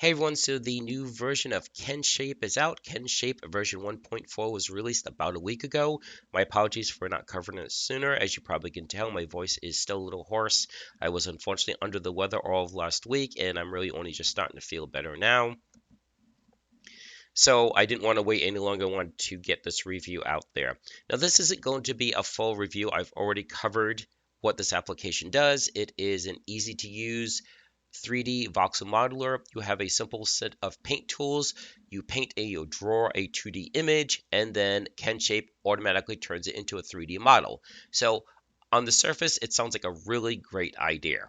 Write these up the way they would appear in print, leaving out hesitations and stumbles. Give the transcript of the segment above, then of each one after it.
Hey everyone, so the new version of KenShape is out. KenShape version 1.4 was released about a week ago. My apologies for not covering it sooner. As you probably can tell, my voice is still a little hoarse. I was unfortunately under the weather all of last week, and I'm really only just starting to feel better now. So I didn't want to wait any longer. I wanted to get this review out there. Now, this isn't going to be a full review. I've already covered what this application does. It is an easy to use 3D voxel modeler. You have a simple set of paint tools. You draw a 2D image, and then KenShape automatically turns it into a 3D model. So on the surface, it sounds like a really great idea.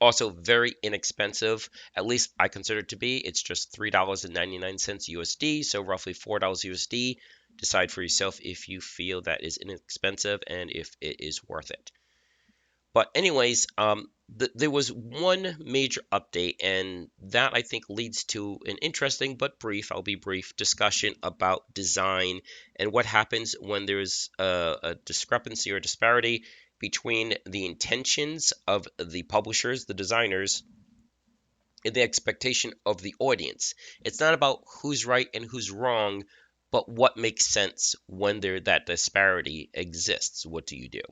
Also very inexpensive, at least I consider it to be. It's just $3.99 USD, so roughly $4 USD. Decide for yourself if you feel that is inexpensive and if it is worth it. But anyways, there was one major update, and that I think leads to an interesting but brief, I'll be brief, discussion about design and what happens when there's a discrepancy or disparity between the intentions of the publishers, the designers, and the expectation of the audience. It's not about who's right and who's wrong, but what makes sense when that disparity exists. What do you do?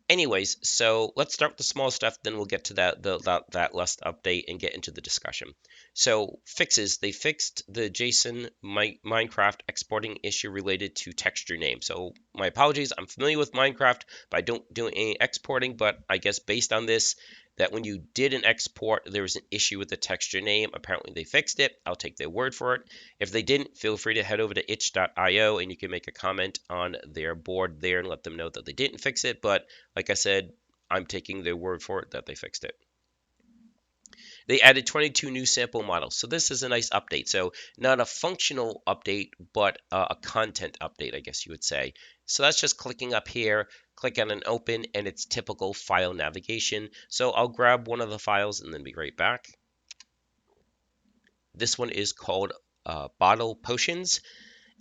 Anyways, so let's start with the small stuff, then we'll get to that last update and get into the discussion. So fixes, they fixed the JSON Minecraft exporting issue related to texture name. So my apologies, I'm familiar with Minecraft, but I don't do any exporting, but I guess based on this, that when you did an export, there was an issue with the texture name. Apparently they fixed it. I'll take their word for it. If they didn't, feel free to head over to itch.io and you can make a comment on their board there and let them know that they didn't fix it. But like I said, I'm taking their word for it that they fixed it. They added 22 new sample models. So this is a nice update. So not a functional update, but a content update, I guess you would say. So that's just clicking up here, click on an open, and it's typical file navigation. So I'll grab one of the files and then be right back. This one is called Bottle Potions.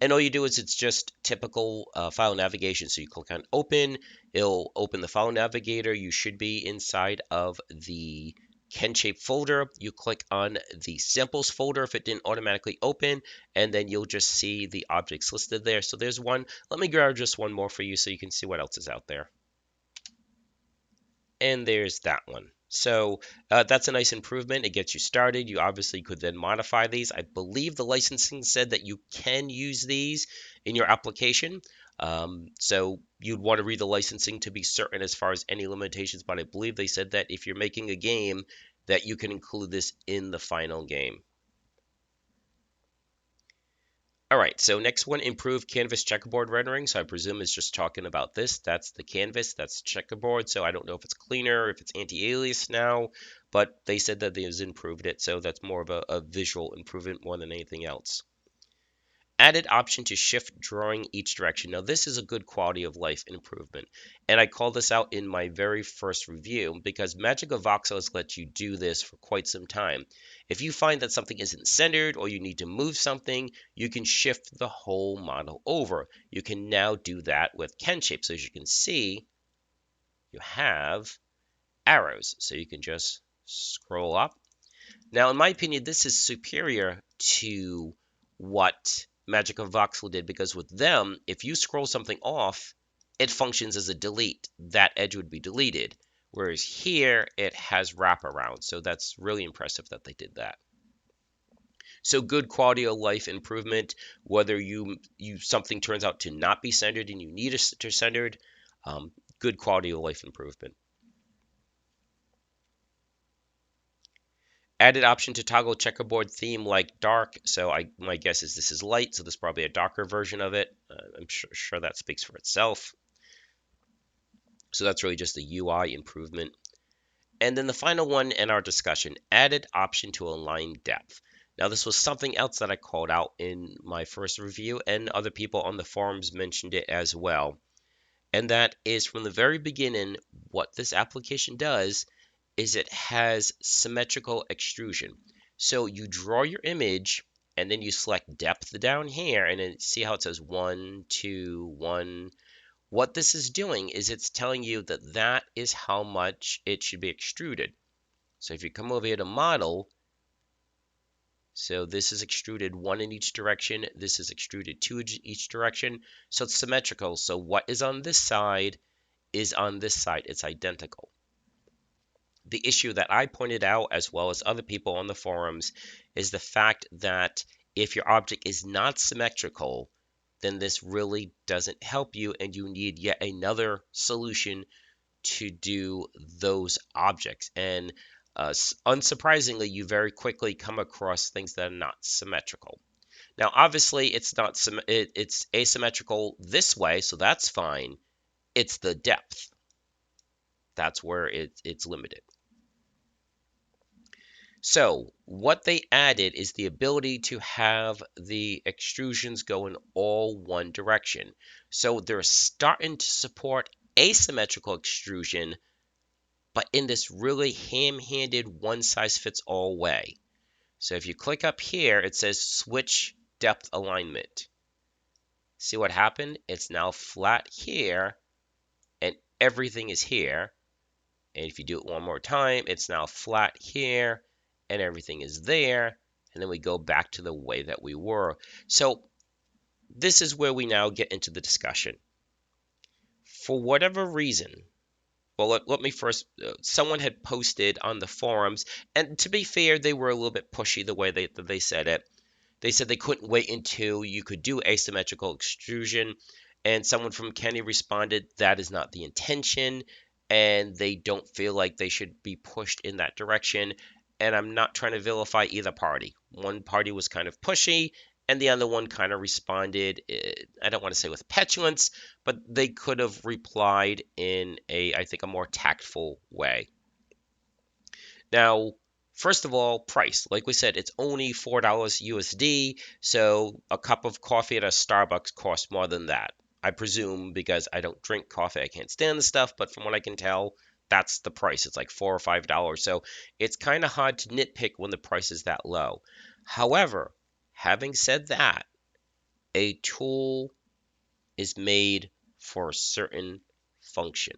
And all you do is it's just typical file navigation. So you click on open, it'll open the file navigator. You should be inside of the KenShape folder. You click on the samples folder if it didn't automatically open, and then you'll just see the objects listed there. So there's one. Let me grab just one more for you so you can see what else is out there. And there's that one. So that's a nice improvement. It gets you started. You obviously could then modify these. I believe the licensing said that you can use these in your application. So you'd want to read the licensing to be certain as far as any limitations, but I believe they said that if you're making a game, that you can include this in the final game. All right, so next one, improved canvas checkerboard rendering. So I presume it's just talking about this. That's the canvas, that's checkerboard. So I don't know if it's cleaner, if it's anti-alias now, but they said that they've improved it. So that's more of a visual improvement more than anything else. Added option to shift drawing each direction. Now this is a good quality of life improvement, and I called this out in my very first review because Magic of Voxel has let you do this for quite some time. If you find that something isn't centered or you need to move something, you can shift the whole model over. You can now do that with KenShape. So as you can see, you have arrows, so you can just scroll up. Now, in my opinion, this is superior to what Magic of Voxel did, because with them, if you scroll something off, it functions as a delete. That edge would be deleted. Whereas here, it has wraparound. So that's really impressive that they did that. So good quality of life improvement, whether something turns out to not be centered and you need it to centered, good quality of life improvement. Added option to toggle checkerboard theme like dark. So my guess is this is light, so this is probably a darker version of it. I'm sure that speaks for itself. So that's really just a UI improvement. And then the final one in our discussion, added option to align depth. Now this was something else that I called out in my first review, and other people on the forums mentioned it as well. And that is from the very beginning, what this application does is it has symmetrical extrusion. So you draw your image and then you select depth down here and then see how it says 1, 2, 1. What this is doing is it's telling you that that is how much it should be extruded. So if you come over here to model, So this is extruded 1 in each direction. This is extruded 2 in each direction. So it's symmetrical. So what is on this side is on this side. It's identical. The issue that I pointed out, as well as other people on the forums, is the fact that if your object is not symmetrical, then this really doesn't help you, and you need yet another solution to do those objects. And unsurprisingly, you very quickly come across things that are not symmetrical. Now, obviously, it's asymmetrical this way, so that's fine. It's the depth. That's where it's limited. So what they added is the ability to have the extrusions go in all one direction. So they're starting to support asymmetrical extrusion, but in this really ham-handed one-size-fits-all way. So if you click up here, it says switch depth alignment. See what happened? It's now flat here, and everything is here. And if you do it one more time, it's now flat here, and everything is there. And then we go back to the way that we were. So this is where we now get into the discussion. For whatever reason, well, let me first, someone had posted on the forums, and to be fair, they were a little bit pushy the way they said it. They said they couldn't wait until you could do asymmetrical extrusion, and someone from Kenney responded, that is not the intention, and they don't feel like they should be pushed in that direction. And I'm not trying to vilify either party. One party was kind of pushy, and the other one kind of responded, I don't want to say with petulance, but they could have replied in I think, a more tactful way. Now, first of all, price. Like we said, it's only $4 USD, so a cup of coffee at a Starbucks costs more than that. I presume, because I don't drink coffee, I can't stand the stuff, but from what I can tell, that's the price. It's like $4 or $5. So it's kind of hard to nitpick when the price is that low. However, having said that, a tool is made for a certain function.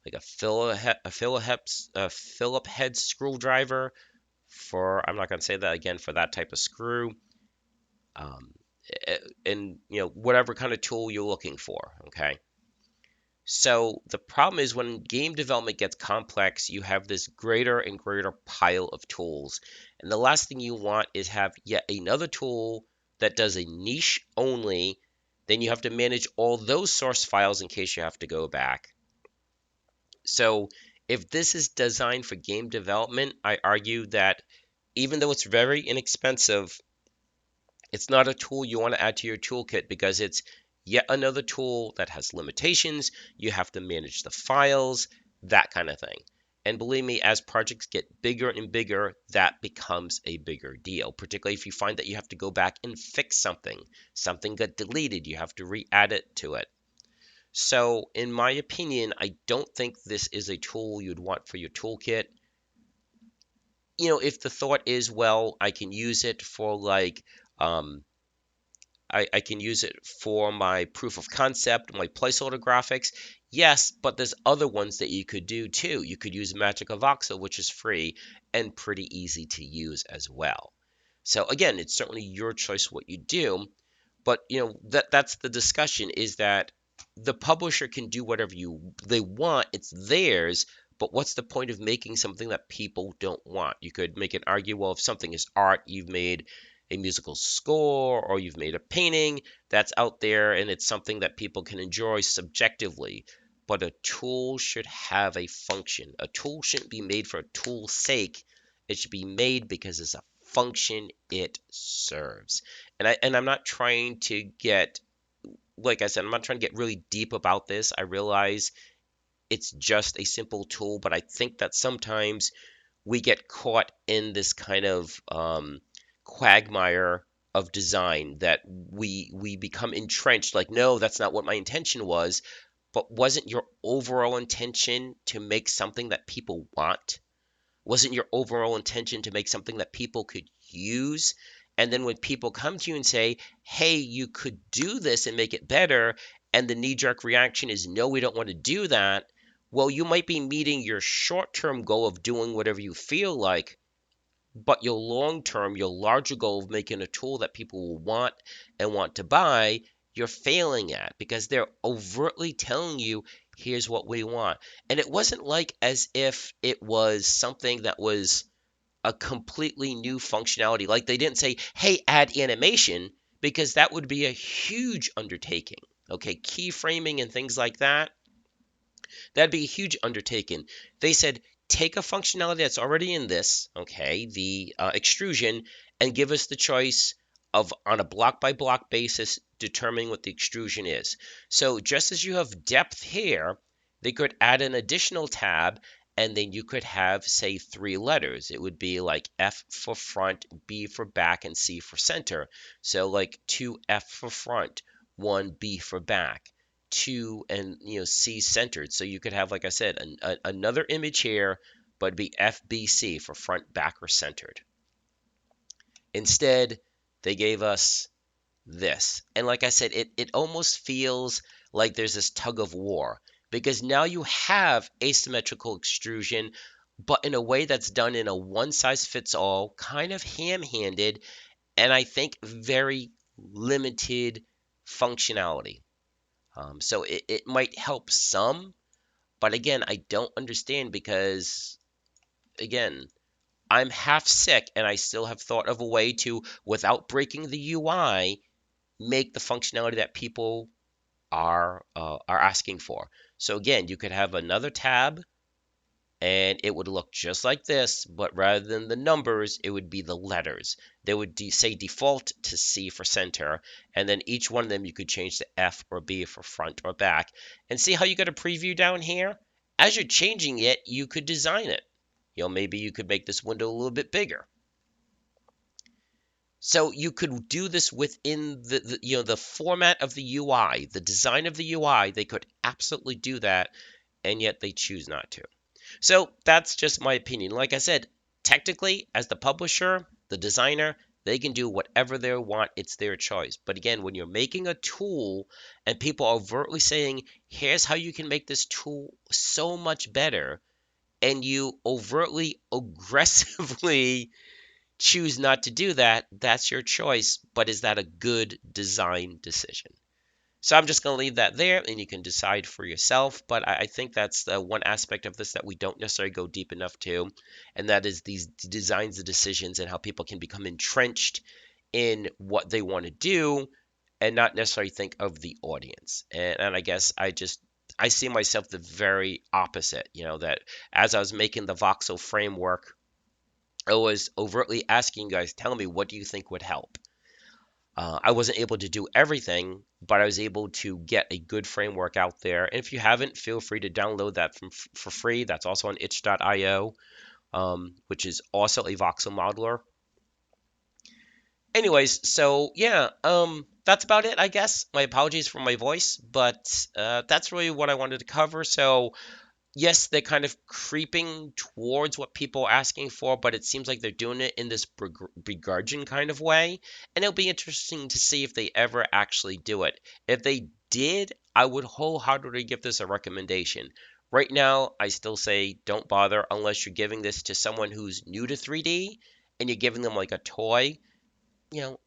Like a Phillips head screwdriver for, I'm not going to say that again, for that type of screw. And whatever kind of tool you're looking for, okay? So the problem is when game development gets complex, you have this greater and greater pile of tools. And the last thing you want is have yet another tool that does a niche only. Then you have to manage all those source files in case you have to go back. So if this is designed for game development, I argue that even though it's very inexpensive, it's not a tool you want to add to your toolkit, because it's yet another tool that has limitations. You have to manage the files, that kind of thing. And believe me, as projects get bigger and bigger, that becomes a bigger deal, particularly if you find that you have to go back and fix something. Something got deleted, you have to re-add it to it. So in my opinion, I don't think this is a tool you'd want for your toolkit. If the thought is, well, I can use it for like, I can use it for my proof of concept, my placeholder graphics. Yes, but there's other ones that you could do too. You could use Magic Voxel, which is free and pretty easy to use as well. So again, it's certainly your choice what you do. But that's the discussion, is that the publisher can do whatever they want. It's theirs. But what's the point of making something that people don't want? You could make an argument, well, if something is art, you've made a musical score, or you've made a painting that's out there, and it's something that people can enjoy subjectively. But a tool should have a function. A tool shouldn't be made for a tool's sake. It should be made because it's a function it serves. And I'm not trying to get, like I said, I'm not trying to get really deep about this. I realize it's just a simple tool, but I think that sometimes we get caught in this kind of quagmire of design, that we become entrenched, like, no, that's not what my intention was. But wasn't your overall intention to make something that people want? Wasn't your overall intention to make something that people could use? And then when people come to you and say, hey, you could do this and make it better, and the knee-jerk reaction is, no, we don't want to do that, well, you might be meeting your short-term goal of doing whatever you feel like, but your long term, your larger goal of making a tool that people will want and want to buy, you're failing at because they're overtly telling you, here's what we want. And it wasn't like as if it was something that was a completely new functionality. Like they didn't say, hey, add animation, because that would be a huge undertaking. Okay, keyframing and things like that, that'd be a huge undertaking. They said, take a functionality that's already in this, okay, the extrusion, and give us the choice of, on a block by block basis, determining what the extrusion is. So just as you have depth here, they could add an additional tab, and then you could have, say, 3 letters. It would be like F for front, B for back, and C for center. So like 2F for front, 1B for back, 2 and C centered. So you could have, like I said, another image here, but it'd be FBC for front, back, or centered. Instead, they gave us this. And like I said, it almost feels like there's this tug of war, because now you have asymmetrical extrusion, but in a way that's done in a one-size-fits-all, kind of ham-handed, and I think very limited functionality. So it might help some, but again, I don't understand because, again, I'm half sick and I still have thought of a way to, without breaking the UI, make the functionality that people are asking for. So again, you could have another tab and it would look just like this, but rather than the numbers, it would be the letters. They would say default to C for center, and then each one of them you could change to F or B for front or back. And see how you got a preview down here? As you're changing it, you could design it. Maybe you could make this window a little bit bigger. So you could do this within the format of the UI, the design of the UI. They could absolutely do that, and yet they choose not to. So that's just my opinion. Like I said, technically, as the publisher, the designer, they can do whatever they want. It's their choice. But again, when you're making a tool and people are overtly saying, here's how you can make this tool so much better, and you overtly, aggressively choose not to do that, that's your choice. But is that a good design decision? So I'm just going to leave that there, and you can decide for yourself. But I think that's the one aspect of this that we don't necessarily go deep enough to, and that is these designs, the decisions, and how people can become entrenched in what they want to do and not necessarily think of the audience. And I guess I see myself the very opposite, that as I was making the voxel framework, I was overtly asking you guys, tell me, what do you think would help? I wasn't able to do everything, but I was able to get a good framework out there. And if you haven't, feel free to download that for free. That's also on itch.io, which is also a voxel modeler. Anyways, so yeah, that's about it, I guess. My apologies for my voice, but that's really what I wanted to cover. So yes, they're kind of creeping towards what people are asking for, but it seems like they're doing it in this begrudging kind of way. And it'll be interesting to see if they ever actually do it. If they did, I would wholeheartedly give this a recommendation. Right now, I still say don't bother unless you're giving this to someone who's new to 3D and you're giving them like a toy,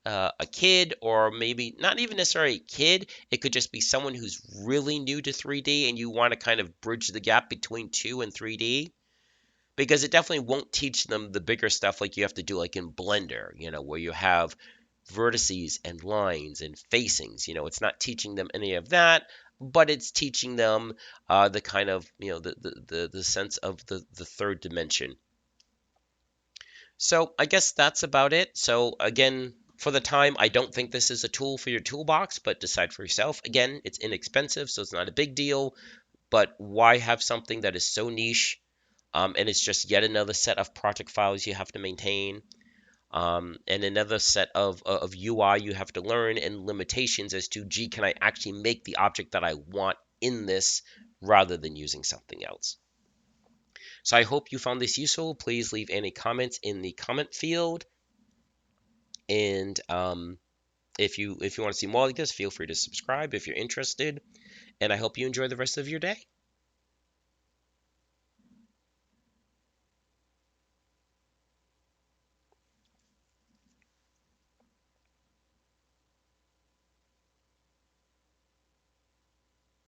a kid, or maybe not even necessarily a kid. It could just be someone who's really new to 3D and you want to kind of bridge the gap between 2 and 3D, because it definitely won't teach them the bigger stuff like you have to do like in Blender, where you have vertices and lines and facings. It's not teaching them any of that, but it's teaching them the kind of, the sense of the third dimension. So I guess that's about it. So again, for the time, I don't think this is a tool for your toolbox, but decide for yourself. Again, it's inexpensive, so it's not a big deal. But why have something that is so niche, and it's just yet another set of project files you have to maintain, and another set of UI you have to learn, and limitations as to, gee, can I actually make the object that I want in this rather than using something else? So I hope you found this useful. Please leave any comments in the comment field. And if you want to see more like this, feel free to subscribe if you're interested. And I hope you enjoy the rest of your day.